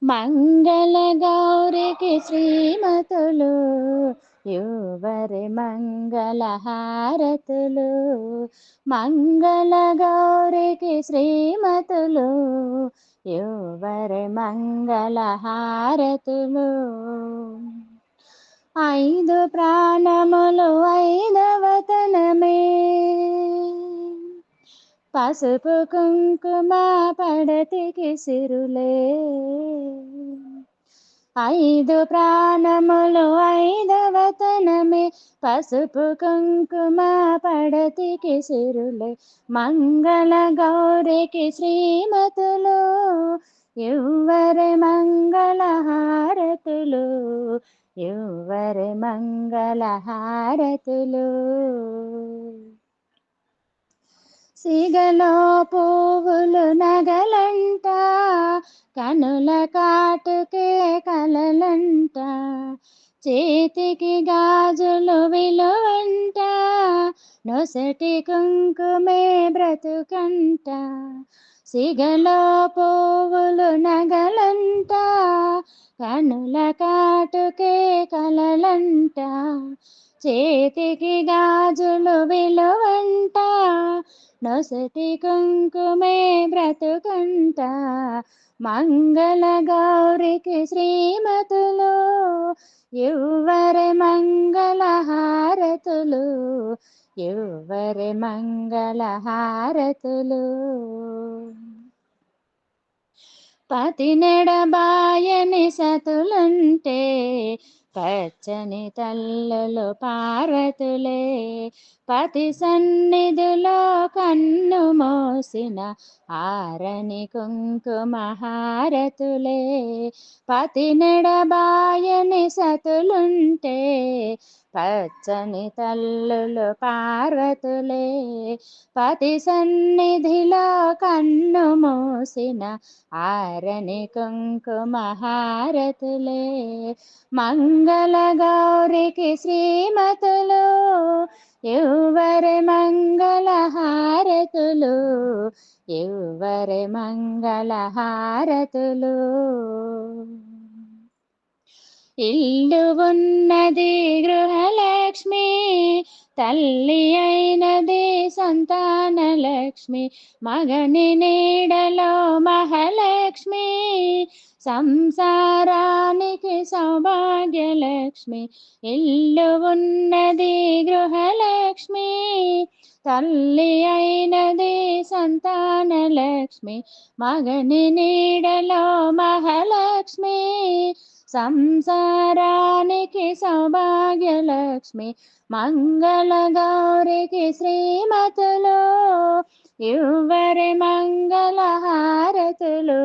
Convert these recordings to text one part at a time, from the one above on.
మంగళ గౌరికి శ్రీమతులు యువరి మంగళ హారతులు. మంగళ గౌరికి శ్రీమతులు యువరి మంగళ హారతులు. ఐదు ప్రాణములు ఐదవతనమే, పసుపు కుంకుమ పడతికి సిరులే. ఐదు ప్రాణములు ఐదవతనమే, పసుపు కుంకుమ పడతికి సిరులే. మంగళ గౌరికి శ్రీమతులు యువరి మంగళ హారతులు, యువరి మంగళ హారతులు. సిగలో పువ్వులు నగలంట, కనుల కాటుకే కలలంట. చేతికి గాజులు విలువంట, నొసటి కుంకుమే బ్రతుకంట. సిగలో పువ్వులు నగలంట, కనుల కాటుకే కలలంట. చేతికి గాజులు విలువంట, నొసటి కుంకుమే బ్రతుకంట. మంగళ గౌరికి శ్రీమతులు యువరి మంగళ హారతులు, యువరి మంగళ హారతులు. పతినెడబాయని సతులుంటే, పచ్చని తల్లులు పార్వతులే. పతి సన్నిధిలో కన్ను మోసిన ఆరని కుంకుమ హారతులే. పతినెడబాయని సతులుంటే, పచ్చని తల్లులు పార్వతులే. పతి సన్నిధిలో కన్ను మోసిన ఆరని కుంకుమ హారతులే. మంగళ గౌరికి శ్రీమతులు యువరి మంగళ హారతులు, యువరి మంగళ హారతులు. ఇల్లు ఉన్నది గృహలక్ష్మి, తల్లి అయినది సంతానలక్ష్మి. మగని నీడలో మహాలక్ష్మి, సంసారానికి సౌభాగ్యలక్ష్మి. ఇల్లు ఉన్నది గృహలక్ష్మి, తల్లి అయినది సంతానలక్ష్మి. మగని నీడలో మహాలక్ష్మి, సంసారానికి సౌభాగ్యలక్ష్మి. మంగళ గౌరికి శ్రీమతులు యువరి మంగళ హారతులు,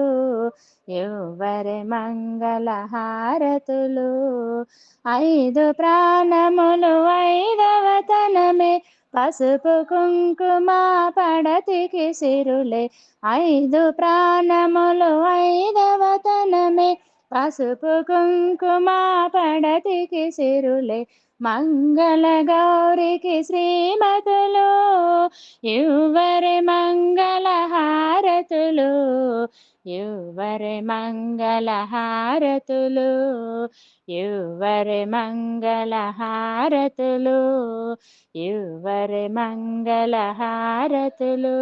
యువరి మంగళ హారతులు. ఐదు ప్రాణములు ఐదవతనమే, పసుపు కుంకుమ పడతికి సిరులే. ఐదు ప్రాణములు ఐదవతనమే, పసుపు కుంకుమ పడతికి సిరులే. మంగళ గౌరికి శ్రీమతులు యువరి మంగళ హారతులు, యువరి మంగళ హారతులు, యువరి మంగళ హారతులు, యువరి మంగళ హారతులు.